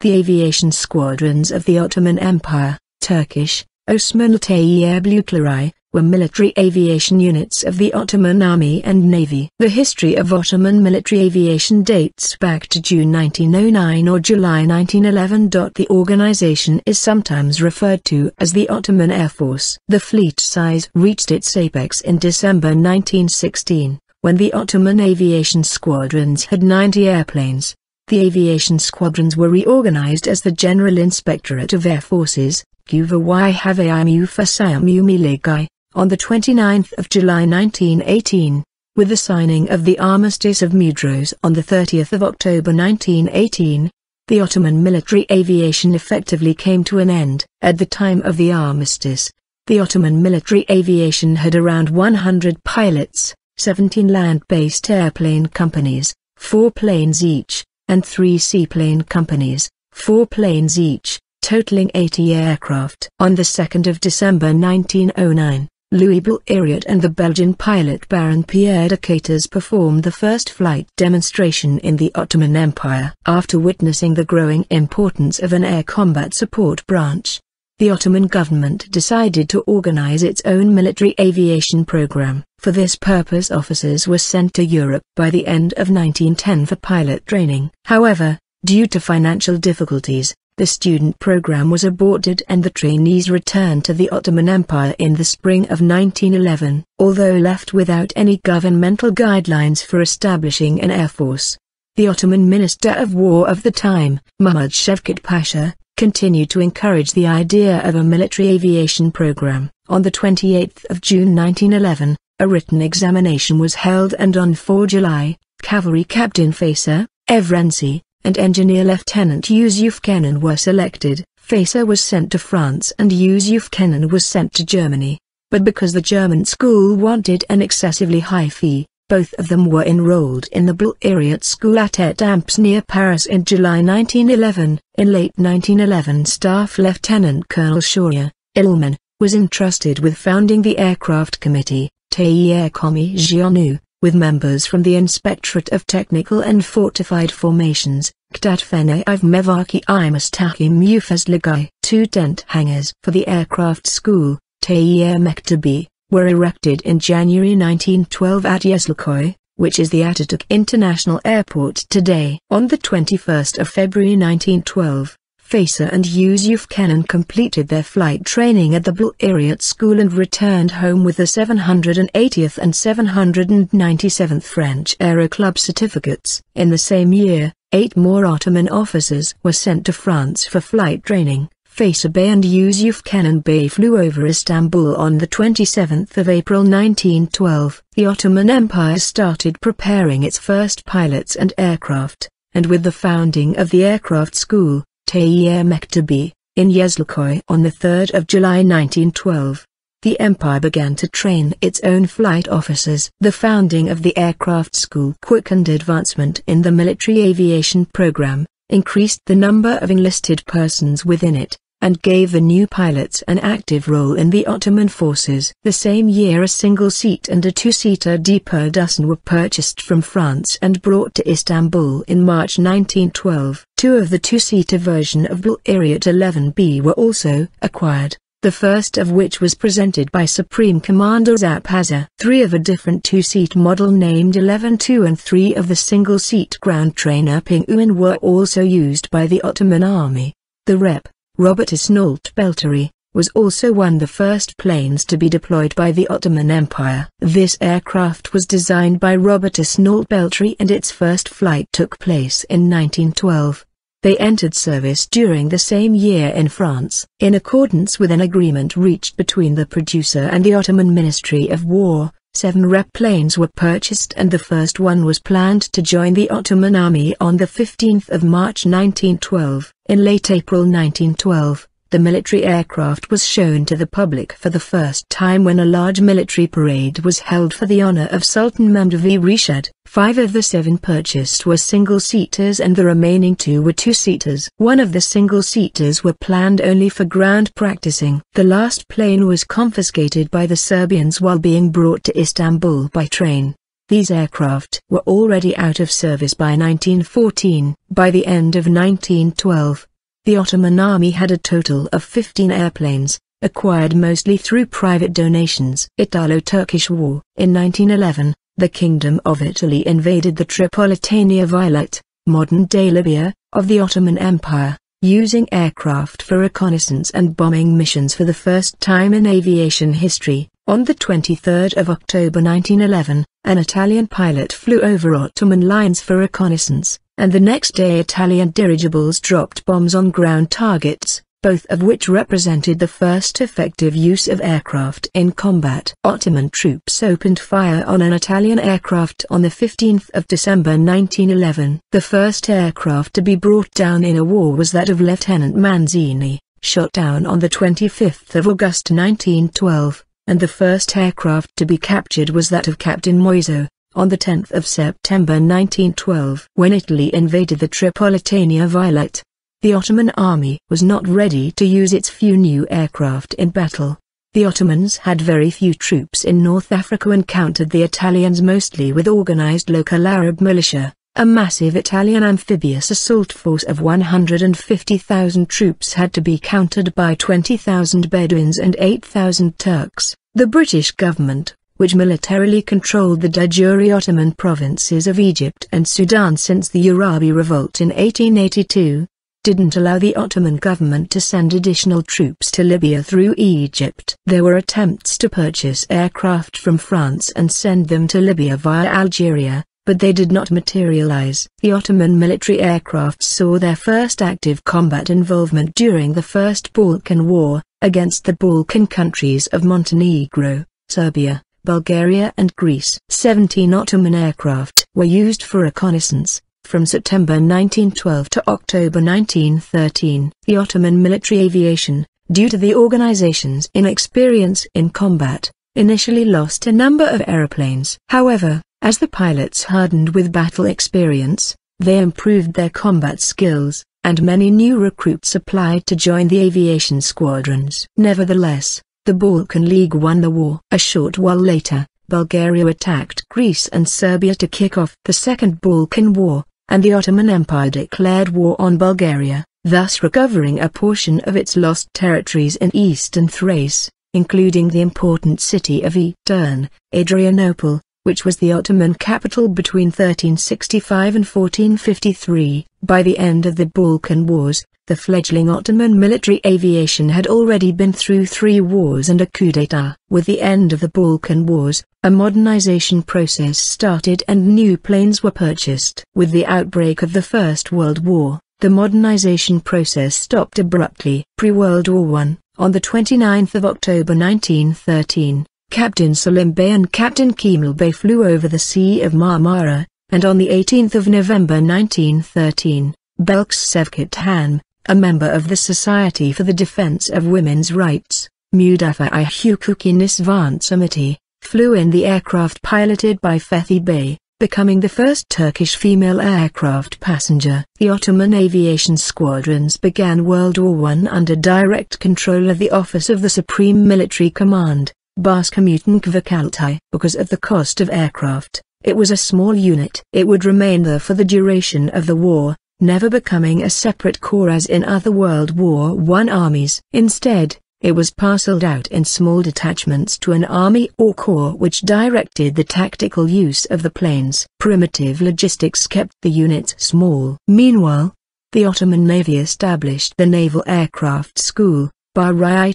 The aviation squadrons of the Ottoman Empire, Turkish, Osmanlı Tayyare Bölükleri, were military aviation units of the Ottoman Army and Navy. The history of Ottoman military aviation dates back to June 1909 or July 1911. The organization is sometimes referred to as the Ottoman Air Force. The fleet size reached its apex in December 1916, when the Ottoman Aviation Squadrons had 90 airplanes. The aviation squadrons were reorganized as the General Inspectorate of Air Forces, Kuva-yı Havaiye Müfettiş-i Umumiliği, on the 29th of July 1918, with the signing of the Armistice of Mudros on the 30th of October 1918, the Ottoman military aviation effectively came to an end. At the time of the armistice, the Ottoman military aviation had around 100 pilots, 17 land-based airplane companies, 4 planes each, and 3 seaplane companies, 4 planes each, totaling 80 aircraft. On the 2nd of December 1909, Louis Blériot and the Belgian pilot Baron Pierre de Caters performed the first flight demonstration in the Ottoman Empire. After witnessing the growing importance of an air combat support branch, the Ottoman government decided to organize its own military aviation program. For this purpose, officers were sent to Europe by the end of 1910 for pilot training. However, due to financial difficulties, the student program was aborted and the trainees returned to the Ottoman Empire in the spring of 1911. Although left without any governmental guidelines for establishing an air force, the Ottoman Minister of War of the time, Mahmud Şevket Pasha, continued to encourage the idea of a military aviation program. On the 28th of June 1911, a written examination was held and on 4 July, Cavalry Captain Faisa, Evrensi, and Engineer Lieutenant Yusuf Kenan were selected. Faisa was sent to France and Yusuf Kenan was sent to Germany. But because the German school wanted an excessively high fee, both of them were enrolled in the Blériot School at Étampes near Paris in July 1911. In late 1911, Staff Lieutenant Colonel Shaurya Ilman was entrusted with founding the Aircraft Committee, Tayyare Komisyonu, with members from the Inspectorate of Technical and Fortified Formations, Ktatfene of Mevaki Mustaqim Mufazligai. 2 tent hangars for the aircraft school, Tayyare Mektebi, were erected in January 1912 at Yazlıköy, which is the Atatürk International Airport today. On the 21st of February 1912, Faisa and Yusuf Kenan completed their flight training at the Blériot School and returned home with the 780th and 797th French Aero Club certificates. In the same year, 8 more Ottoman officers were sent to France for flight training. Faisa Bey and Yusuf Kenan Bey flew over Istanbul on the 27th of April 1912. The Ottoman Empire started preparing its first pilots and aircraft, and with the founding of the aircraft school, Tayyare Mektebi, in Yazlıköy on the 3rd of July 1912, the empire began to train its own flight officers. The founding of the aircraft school quickened advancement in the military aviation program, increased the number of enlisted persons within it, and gave the new pilots an active role in the Ottoman forces. The same year a single-seat and a 2-seater per dozen were purchased from France and brought to Istanbul in March 1912. 2 of the 2-seater version of Blériot 11B were also acquired, the first of which was presented by Supreme Commander Zapasa. 3 of a different 2-seat model named 11-2 and 3 of the single-seat ground trainer Ping-Uin were also used by the Ottoman army. The Rep. Robert Isnalt Belteri, was also one of the first planes to be deployed by the Ottoman Empire. This aircraft was designed by Robert Isnalt Belteri and its first flight took place in 1912. They entered service during the same year in France. In accordance with an agreement reached between the producer and the Ottoman Ministry of War, 7 Rep planes were purchased and the first one was planned to join the Ottoman army on the 15th of March 1912. In late April 1912, the military aircraft was shown to the public for the first time when a large military parade was held for the honor of Sultan Mehmed V. Reshid. 5 of the 7 purchased were single-seaters and the remaining 2 were 2-seaters. 1 of the single-seaters were planned only for ground practicing. The last plane was confiscated by the Serbians while being brought to Istanbul by train. These aircraft were already out of service by 1914. By the end of 1912, The Ottoman army had a total of 15 airplanes, acquired mostly through private donations. Italo-Turkish War. In 1911, the Kingdom of Italy invaded the Tripolitania Vilayet, modern-day Libya, of the Ottoman Empire, using aircraft for reconnaissance and bombing missions for the first time in aviation history. On the 23rd of October 1911, an Italian pilot flew over Ottoman lines for reconnaissance, and the next day Italian dirigibles dropped bombs on ground targets, both of which represented the first effective use of aircraft in combat. Ottoman troops opened fire on an Italian aircraft on the 15th of December 1911. The first aircraft to be brought down in a war was that of Lieutenant Manzini, shot down on the 25th of August 1912, and the first aircraft to be captured was that of Captain Moiso, on the 10th of September 1912. When Italy invaded the Tripolitania Vilayet, the Ottoman army was not ready to use its few new aircraft in battle. The Ottomans had very few troops in North Africa and countered the Italians mostly with organized local Arab militia. A massive Italian amphibious assault force of 150,000 troops had to be countered by 20,000 Bedouins and 8,000 Turks. The British government, which militarily controlled the de jure Ottoman provinces of Egypt and Sudan since the Urabi revolt in 1882, didn't allow the Ottoman government to send additional troops to Libya through Egypt. There were attempts to purchase aircraft from France and send them to Libya via Algeria, but they did not materialize. The Ottoman military aircraft saw their first active combat involvement during the First Balkan War, against the Balkan countries of Montenegro, Serbia, Bulgaria and Greece. 17 Ottoman aircraft were used for reconnaissance, from September 1912 to October 1913. The Ottoman military aviation, due to the organization's inexperience in combat, initially lost a number of aeroplanes. However, as the pilots hardened with battle experience, they improved their combat skills, and many new recruits applied to join the aviation squadrons. Nevertheless, the Balkan League won the war. A short while later, Bulgaria attacked Greece and Serbia to kick off the Second Balkan War, and the Ottoman Empire declared war on Bulgaria, thus recovering a portion of its lost territories in eastern Thrace, including the important city of Edirne, Adrianople, which was the Ottoman capital between 1365 and 1453. By the end of the Balkan Wars, the fledgling Ottoman military aviation had already been through 3 wars and a coup d'état. With the end of the Balkan Wars, a modernization process started and new planes were purchased. With the outbreak of the First World War, the modernization process stopped abruptly. Pre-World War I, on the 29th of October 1913, Captain Salim Bey and Captain Kemal Bey flew over the Sea of Marmara, and on the 18th of November 1913, Belkıs Sevkat Han, a member of the Society for the Defense of Women's Rights, Müdafaa-i Hukuki Nisvan Samiti, flew in the aircraft piloted by Fethi Bey, becoming the first Turkish female aircraft passenger. The Ottoman Aviation Squadrons began World War I under direct control of the Office of the Supreme Military Command, Başkomutanlık Vakaltı. Because of the cost of aircraft, it was a small unit. It would remain there for the duration of the war, never becoming a separate corps as in other World War I armies. Instead, it was parceled out in small detachments to an army or corps which directed the tactical use of the planes. Primitive logistics kept the units small. Meanwhile, the Ottoman Navy established the Naval Aircraft School, Bahriye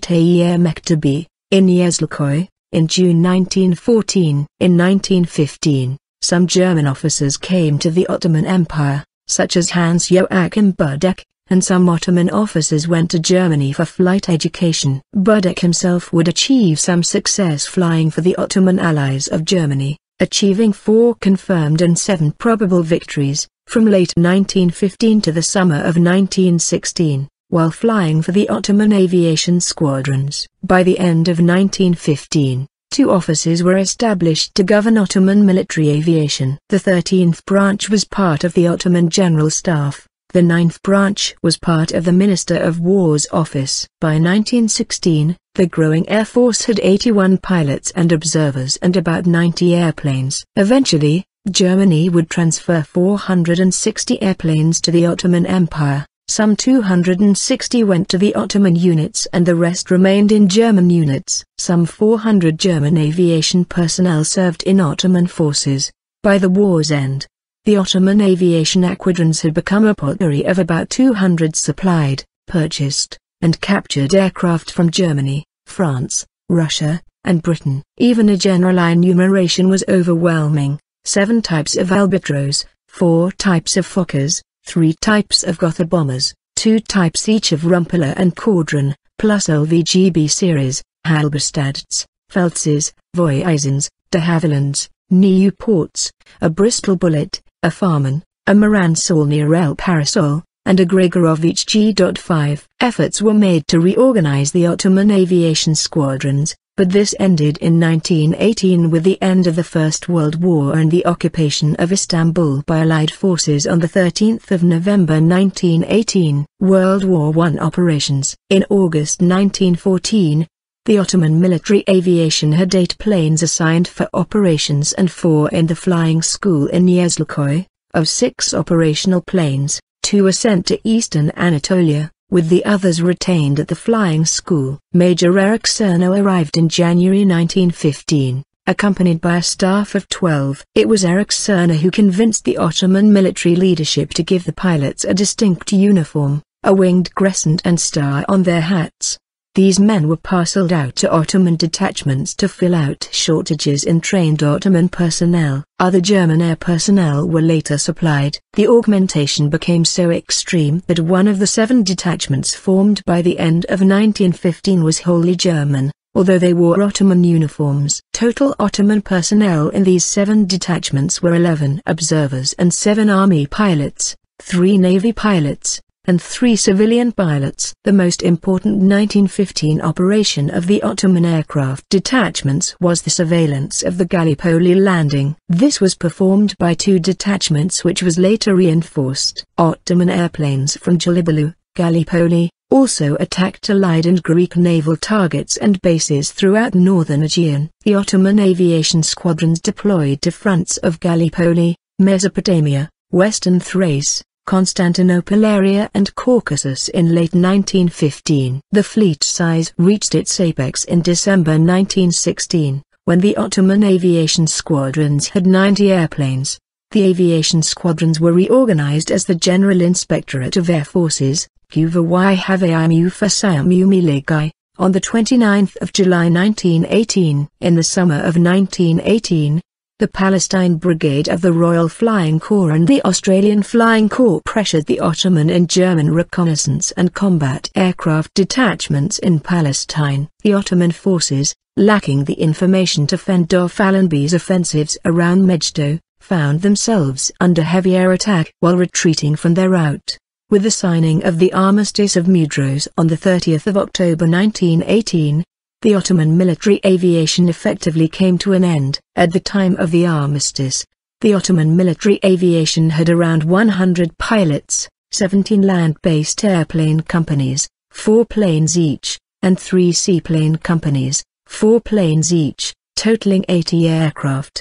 Mektebi, in Yazlıköy, in June 1914. In 1915, some German officers came to the Ottoman Empire, such as Hans-Joachim Budek, and some Ottoman officers went to Germany for flight education. Budek himself would achieve some success flying for the Ottoman allies of Germany, achieving 4 confirmed and 7 probable victories, from late 1915 to the summer of 1916, while flying for the Ottoman Aviation Squadrons. By the end of 1915, 2 offices were established to govern Ottoman military aviation. The 13th branch was part of the Ottoman General Staff. The 9th branch was part of the Minister of War's office. By 1916, the growing Air Force had 81 pilots and observers and about 90 airplanes. Eventually, Germany would transfer 460 airplanes to the Ottoman Empire, Some 260 went to the Ottoman units and the rest remained in German units. Some 400 German aviation personnel served in Ottoman forces. By the war's end, the Ottoman Aviation Squadrons had become a potpourri of about 200 supplied, purchased, and captured aircraft from Germany, France, Russia, and Britain. Even a general enumeration was overwhelming: 7 types of Albatros, 4 types of Fokkers, 3 types of Gotha bombers, 2 types each of Rumpeler and Caudron, plus LVGB series, Halberstads, Feltzes, Voisins, de Havillands, Nieuports, a Bristol Bullet, a Farman, a Moran Saulnier Parasol, and a Grigorovich G.5. Efforts were made to reorganize the Ottoman Aviation Squadrons, but this ended in 1918 with the end of the First World War and the occupation of Istanbul by Allied forces on 13 November 1918. World War I operations. In August 1914, the Ottoman military aviation had 8 planes assigned for operations and 4 in the flying school in Yezlikoy. Of 6 operational planes, 2 were sent to eastern Anatolia, with the others retained at the flying school. Major Erich Cerno arrived in January 1915, accompanied by a staff of 12. It was Erich Cerno who convinced the Ottoman military leadership to give the pilots a distinct uniform, a winged crescent and star on their hats. These men were parceled out to Ottoman detachments to fill out shortages in trained Ottoman personnel. Other German air personnel were later supplied. The augmentation became so extreme that one of the 7 detachments formed by the end of 1915 was wholly German, although they wore Ottoman uniforms. Total Ottoman personnel in these 7 detachments were 11 observers and 7 army pilots, 3 navy pilots, and 3 civilian pilots. The most important 1915 operation of the Ottoman aircraft detachments was the surveillance of the Gallipoli landing. This was performed by 2 detachments which was later reinforced. Ottoman airplanes from Gelibolu, Gallipoli, also attacked Allied and Greek naval targets and bases throughout northern Aegean. The Ottoman aviation squadrons deployed to fronts of Gallipoli, Mesopotamia, Western Thrace, Constantinople area and Caucasus in late 1915. The fleet size reached its apex in December 1916, when the Ottoman aviation squadrons had 90 airplanes. The aviation squadrons were reorganized as the General Inspectorate of Air Forces, Kuva-yı Havaiye Müfettiş-i Umumiliği, on 29 July 1918. In the summer of 1918, the Palestine Brigade of the Royal Flying Corps and the Australian Flying Corps pressured the Ottoman and German reconnaissance and combat aircraft detachments in Palestine. The Ottoman forces, lacking the information to fend off Allenby's offensives around Megiddo, found themselves under heavy air attack while retreating from their route. With the signing of the Armistice of Mudros on 30 October 1918, the Ottoman military aviation effectively came to an end. At the time of the armistice, the Ottoman military aviation had around 100 pilots, 17 land-based airplane companies, 4 planes each, and 3 seaplane companies, 4 planes each, totaling 80 aircraft.